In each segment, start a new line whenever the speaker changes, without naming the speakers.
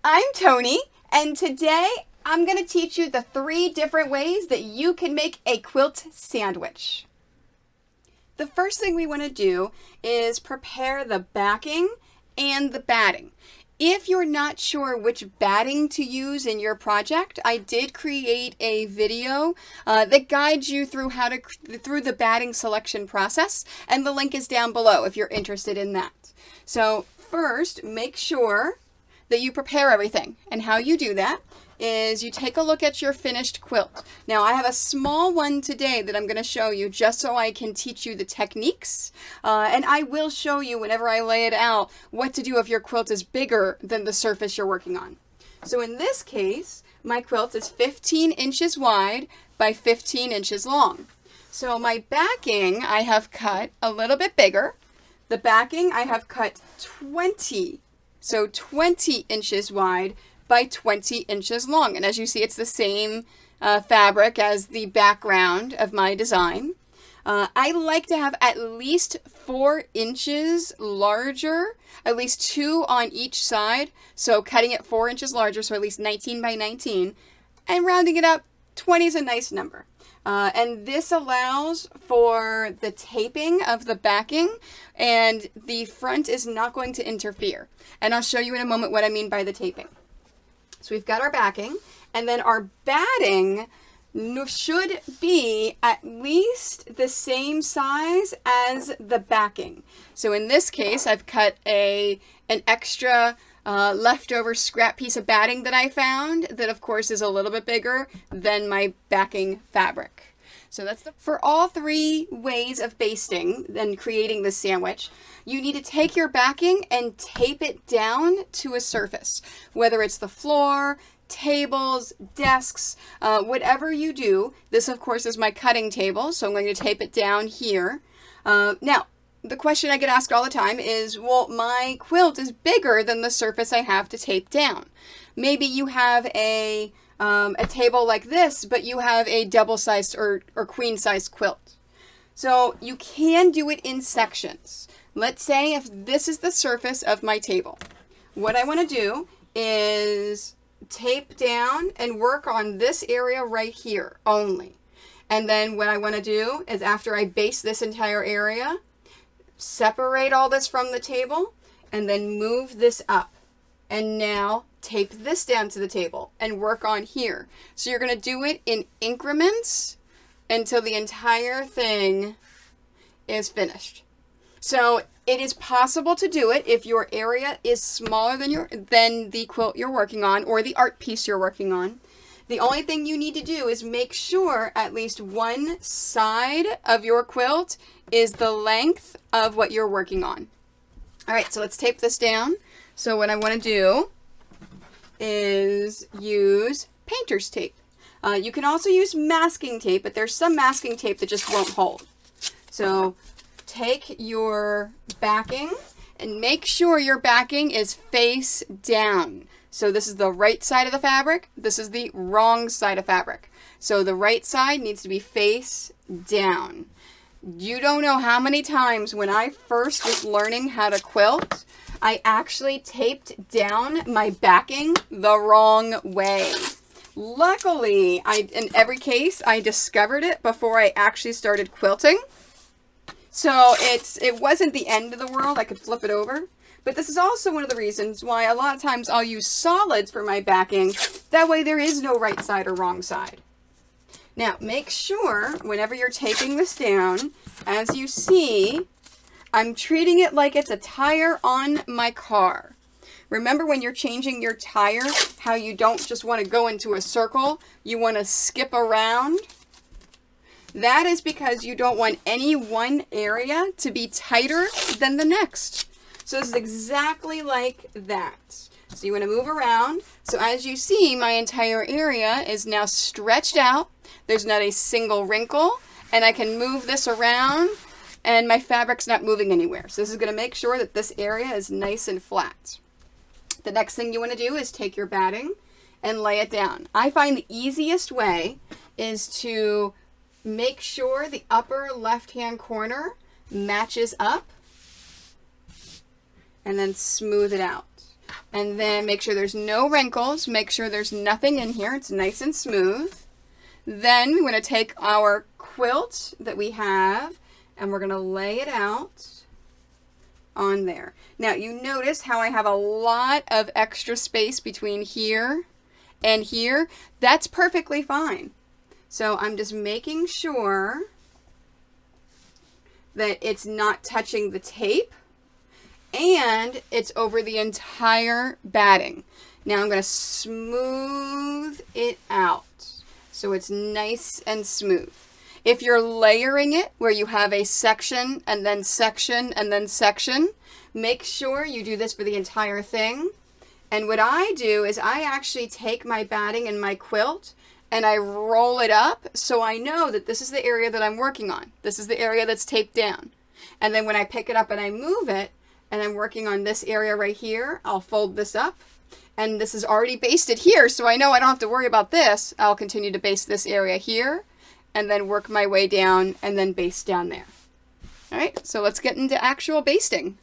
I'm Tony, and today I'm going to teach you the 3 different ways that you can make a quilt sandwich. The first thing we want to do is prepare the backing and the batting. If you're not sure which batting to use in your project, I did create a video that guides you through through the batting selection process, and the link is down below if you're interested in that. So first, make sure that you prepare everything, and how you do that is you take a look at your finished quilt. Now I have a small one today that I'm going to show you just so I can teach you the techniques, and I will show you whenever I lay it out what to do if your quilt is bigger than the surface you're working on. So in this case, my quilt is 15 inches wide by 15 inches long. So my backing I have cut a little bit bigger. The backing I have cut 20 inches wide by 20 inches long. And as you see, it's the same fabric as the background of my design. I like to have at least 4 inches larger, at least 2 on each side. So cutting it 4 inches larger, so at least 19 by 19. And rounding it up, 20 is a nice number. And this allows for the taping of the backing, and the front is not going to interfere. And I'll show you in a moment what I mean by the taping. So we've got our backing, and then our batting should be at least the same size as the backing. So in this case, I've cut an extra leftover scrap piece of batting that I found that of course is a little bit bigger than my backing fabric. So that's for all 3 ways of basting and creating the sandwich, you need to take your backing and tape it down to a surface, whether it's the floor, tables, desks, whatever you do. This of course is my cutting table, so I'm going to tape it down here. Now, the question I get asked all the time is, well, my quilt is bigger than the surface I have to tape down. Maybe you have a table like this, but you have a double-sized or queen-sized quilt. So you can do it in sections. Let's say if this is the surface of my table. What I want to do is tape down and work on this area right here only. And then what I want to do is, after I base this entire area, separate all this from the table and then move this up, and now tape this down to the table and work on here. So you're going to do it in increments until the entire thing is finished. So it is possible to do it if your area is smaller than the quilt you're working on or the art piece you're working on. The only thing you need to do is make sure at least one side of your quilt is the length of what you're working on. All right, so let's tape this down. So what I want to do is use painter's tape. You can also use masking tape, but there's some masking tape that just won't hold. So take your backing and make sure your backing is face down. So this is the right side of the fabric. This is the wrong side of fabric. So the right side needs to be face down. You don't know how many times when I first was learning how to quilt, I actually taped down my backing the wrong way. Luckily, in every case, I discovered it before I actually started quilting. So it wasn't the end of the world. I could flip it over. But this is also one of the reasons why a lot of times I'll use solids for my backing. That way there is no right side or wrong side. Now, make sure whenever you're taping this down, as you see, I'm treating it like it's a tire on my car. Remember when you're changing your tire, how you don't just want to go into a circle, you want to skip around? That is because you don't want any one area to be tighter than the next. So this is exactly like that. So you want to move around. So as you see, my entire area is now stretched out. There's not a single wrinkle, and I can move this around, and my fabric's not moving anywhere. So this is going to make sure that this area is nice and flat. The next thing you want to do is take your batting and lay it down. I find the easiest way is to make sure the upper left-hand corner matches up and then smooth it out. And then make sure there's no wrinkles. Make sure there's nothing in here. It's nice and smooth. Then we want to take our quilt that we have and we're going to lay it out on there. Now you notice how I have a lot of extra space between here and here. That's perfectly fine. So I'm just making sure that it's not touching the tape and it's over the entire batting. Now I'm going to smooth it out so it's nice and smooth. If you're layering it where you have a section and then section and then section, make sure you do this for the entire thing. And what I do is I actually take my batting and my quilt and I roll it up so I know that this is the area that I'm working on. This is the area that's taped down. And then when I pick it up and I move it and I'm working on this area right here, I'll fold this up. And this is already basted here, so I know I don't have to worry about this. I'll continue to baste this area here and then work my way down and then baste down there. All right, so let's get into actual basting.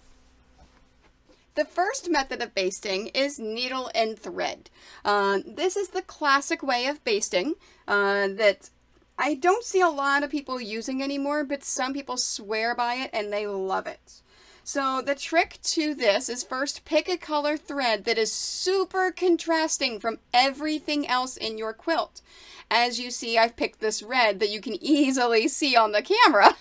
The first method of basting is needle and thread. This is the classic way of basting that I don't see a lot of people using anymore, but some people swear by it and they love it. So the trick to this is first pick a color thread that is super contrasting from everything else in your quilt. As you see, I've picked this red that you can easily see on the camera,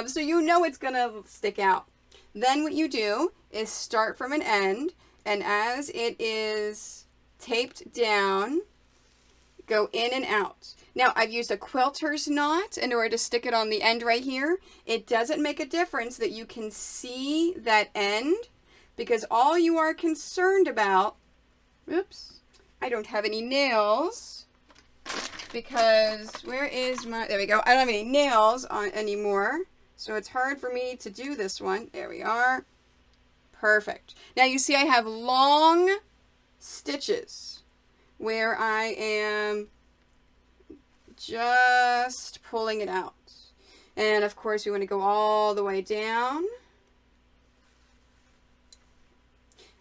so you know it's gonna stick out. Then what you do is start from an end, and as it is taped down, go in and out. Now, I've used a quilter's knot in order to stick it on the end right here. It doesn't make a difference that you can see that end, because all you are concerned about, oops, I don't have any nails, because where is my, there we go, I don't have any nails on anymore, so it's hard for me to do this one. There we are. Perfect. Now you see I have long stitches where I am just pulling it out. And of course we want to go all the way down.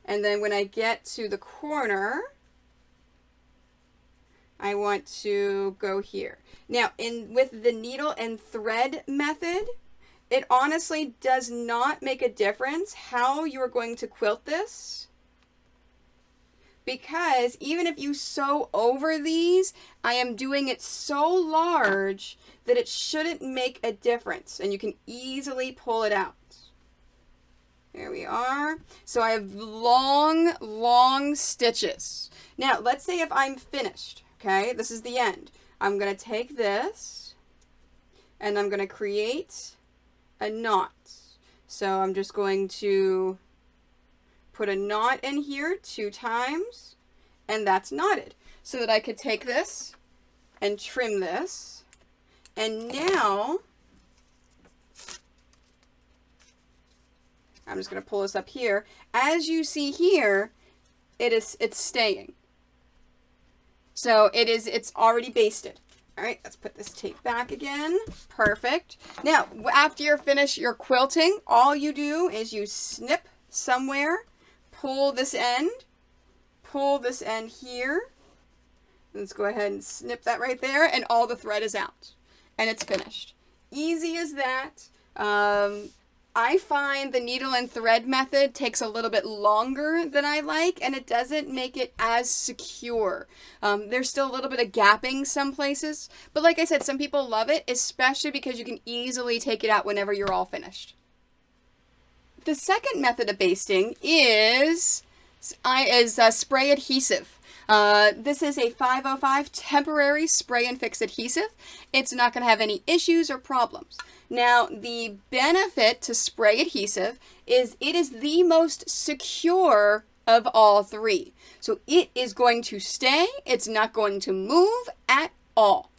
And then when I get to the corner, I want to go here. Now with the needle and thread method, it honestly does not make a difference how you're going to quilt this, because even if you sew over these, I am doing it so large that it shouldn't make a difference, and you can easily pull it out. There we are. So I have long, long stitches. Now, let's say if I'm finished, okay, this is the end. I'm going to take this, and I'm going to create a knot. So I'm just going to put a knot in here 2 times, and that's knotted, so that I could take this and trim this. And now I'm just going to pull this up here. As you see here, it's staying. So it's already basted. All right, let's put this tape back again. Perfect. Now, after you're finished your quilting, all you do is you snip somewhere, pull this end here. Let's go ahead and snip that right there, and all the thread is out, and it's finished. Easy as that. I find the needle and thread method takes a little bit longer than I like, and it doesn't make it as secure. There's still a little bit of gapping some places, but like I said, some people love it, especially because you can easily take it out whenever you're all finished. The second method of basting is spray adhesive. This is a 505 temporary spray and fix adhesive. It's not going to have any issues or problems. Now, the benefit to spray adhesive is it is the most secure of all 3. So it is going to stay. It's not going to move at all.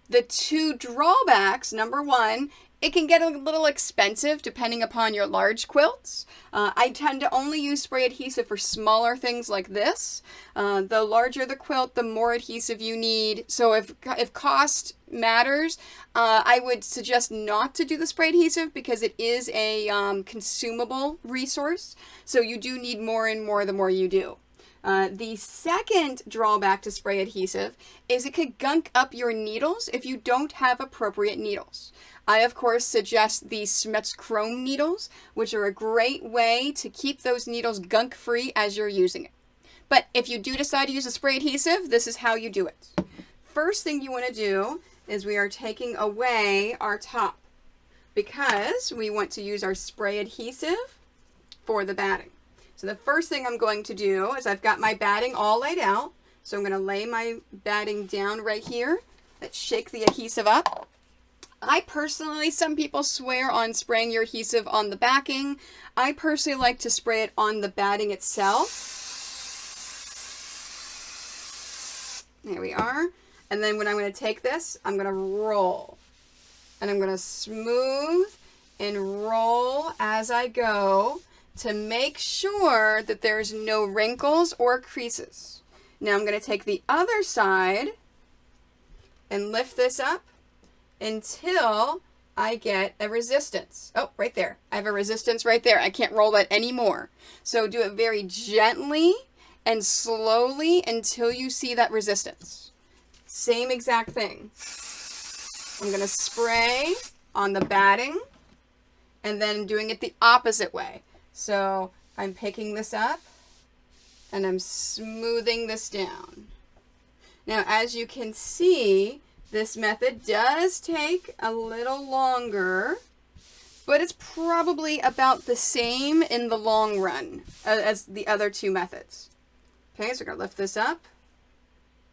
The 2 drawbacks, number 1, it can get a little expensive depending upon your large quilts. I tend to only use spray adhesive for smaller things like this. The larger the quilt, the more adhesive you need. So if cost matters, I would suggest not to do the spray adhesive because it is a consumable resource. So you do need more and more the more you do. The second drawback to spray adhesive is it could gunk up your needles if you don't have appropriate needles. I, of course, suggest the Smets Chrome needles, which are a great way to keep those needles gunk-free as you're using it. But if you do decide to use a spray adhesive, this is how you do it. First thing you want to do is we are taking away our top because we want to use our spray adhesive for the batting. So the first thing I'm going to do is I've got my batting all laid out. So I'm going to lay my batting down right here. Let's shake the adhesive up. I personally, some people swear on spraying your adhesive on the backing. I personally like to spray it on the batting itself. There we are. And then when I'm going to take this, I'm going to roll. And I'm going to smooth and roll as I go to make sure that there's no wrinkles or creases. Now I'm going to take the other side and lift this up until I get a resistance. Oh, right there. I have a resistance right there. I can't roll that anymore. So do it very gently and slowly until you see that resistance. Same exact thing. I'm going to spray on the batting and then doing it the opposite way. So I'm picking this up and I'm smoothing this down. Now, as you can see, this method does take a little longer, but it's probably about the same in the long run as the other two methods. Okay, so we're going to lift this up.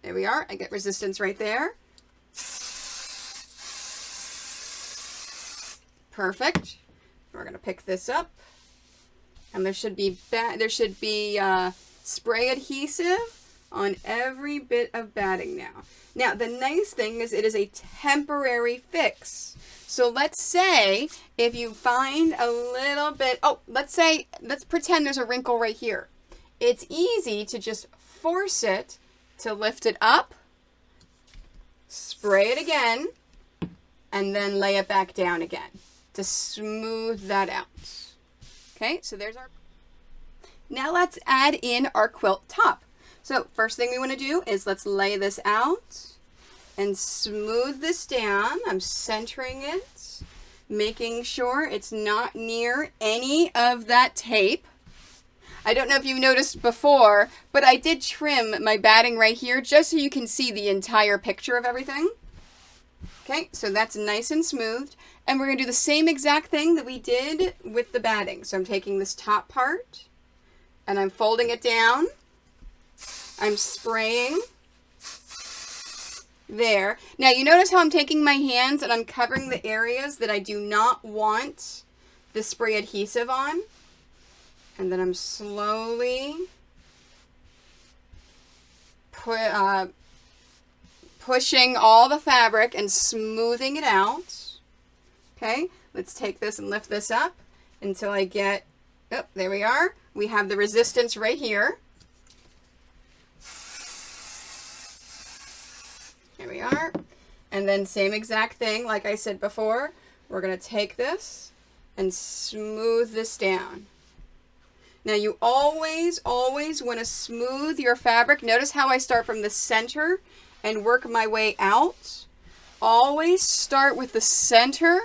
There we are. I get resistance right there. Perfect. We're going to pick this up. And there should be spray adhesive on every bit of batting now. Now, the nice thing is it is a temporary fix. So let's say if you find a little bit, let's pretend there's a wrinkle right here. It's easy to just force it to lift it up, spray it again, and then lay it back down again to smooth that out. Okay, so there's our... Now let's add in our quilt top. So first thing we want to do is let's lay this out and smooth this down. I'm centering it, making sure it's not near any of that tape. I don't know if you've noticed before, but I did trim my batting right here just so you can see the entire picture of everything. Okay, so that's nice and smoothed. And we're going to do the same exact thing that we did with the batting. So I'm taking this top part and I'm folding it down. I'm spraying there. Now you notice how I'm taking my hands and I'm covering the areas that I do not want the spray adhesive on. And then I'm slowly pushing all the fabric and smoothing it out. Okay, let's take this and lift this up until I get, oh, there we are. We have the resistance right here. There we are. And then same exact thing, like I said before, we're going to take this and smooth this down. Now you always want to smooth your fabric. Notice how I start from the center and work my way out. Always start with the center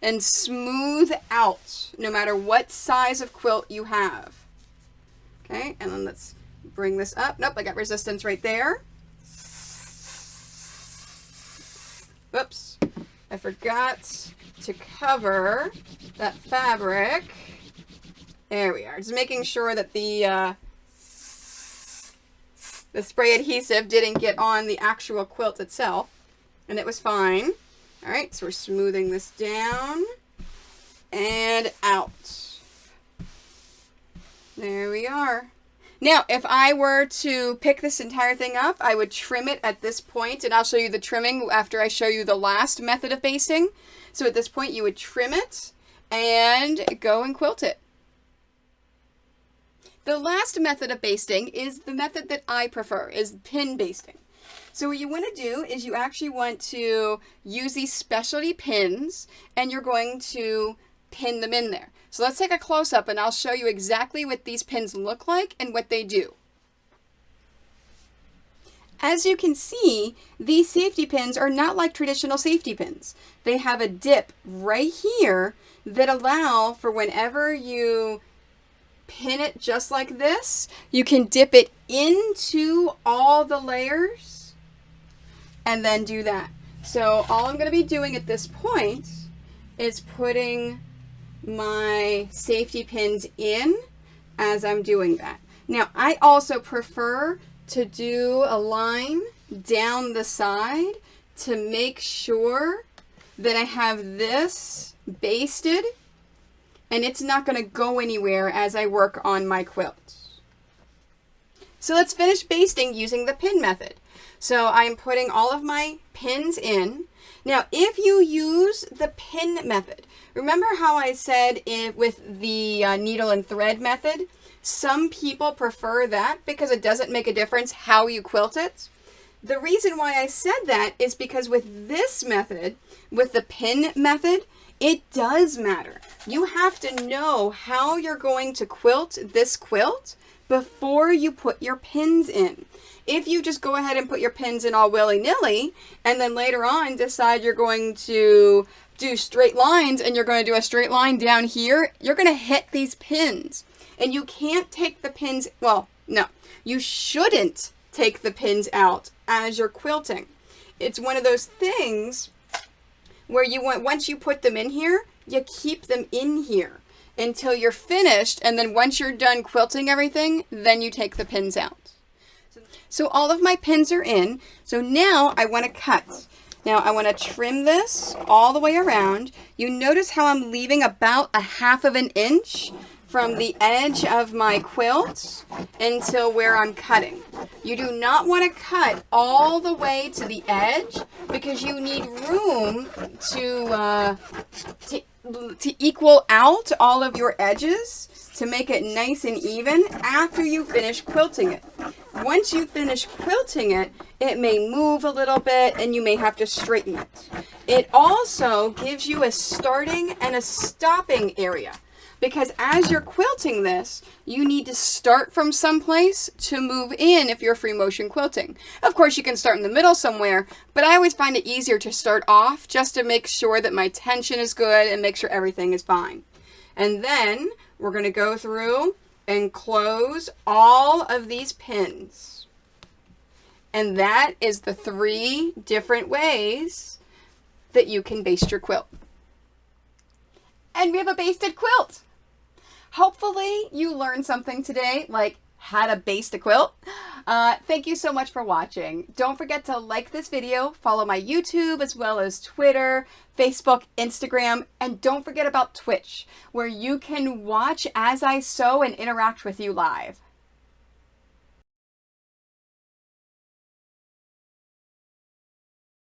and smooth out, no matter what size of quilt you have. Okay, and then let's bring this up. Nope, I got resistance right there. Whoops, I forgot to cover that fabric. There we are. Just making sure that the spray adhesive didn't get on the actual quilt itself, and it was fine. All right, so we're smoothing this down and out. There we are. Now, if I were to pick this entire thing up, I would trim it at this point, and I'll show you the trimming after I show you the last method of basting. So at this point, you would trim it and go and quilt it. The last method of basting is the method that I prefer, is pin basting. So what you want to do is you actually want to use these specialty pins and you're going to pin them in there. So let's take a close-up and I'll show you exactly what these pins look like and what they do. As you can see, these safety pins are not like traditional safety pins. They have a dip right here that allow for whenever you pin it just like this, you can dip it into all the layers and then do that. So all I'm going to be doing at this point is putting my safety pins in as I'm doing that. Now, I also prefer to do a line down the side to make sure that I have this basted and it's not going to go anywhere as I work on my quilt. So let's finish basting using the pin method. So I'm putting all of my pins in. Now, if you use the pin method, remember how I said with the needle and thread method, some people prefer that because it doesn't make a difference how you quilt it. The reason why I said that is because with this method, with the pin method, it does matter. You have to know how you're going to quilt this quilt before you put your pins in. If you just go ahead and put your pins in all willy-nilly and then later on decide you're going to do straight lines and you're going to do a straight line down here, you're going to hit these pins. And you can't take the pins, well, no, you shouldn't take the pins out as you're quilting. It's one of those things where once you put them in here, you keep them in here until you're finished, and then once you're done quilting everything, then you take the pins out. So all of my pins are in, so now I want to cut. Now I want to trim this all the way around. You notice how I'm leaving about a 1/2 inch from the edge of my quilt until where I'm cutting. You do not want to cut all the way to the edge because you need room to equal out all of your edges to make it nice and even after you finish quilting it. Once you finish quilting it, it may move a little bit and you may have to straighten it. It also gives you a starting and a stopping area, because as you're quilting this, you need to start from someplace to move in if you're free motion quilting. Of course, you can start in the middle somewhere, but I always find it easier to start off just to make sure that my tension is good and make sure everything is fine. And then we're going to go through and close all of these pins. And that is the 3 different ways that you can baste your quilt. And we have a basted quilt. Hopefully you learned something today, like how to baste a quilt. Thank you so much for watching. Don't forget to like this video, follow my YouTube as well as Twitter, Facebook, Instagram, and don't forget about Twitch, where you can watch as I sew and interact with you live.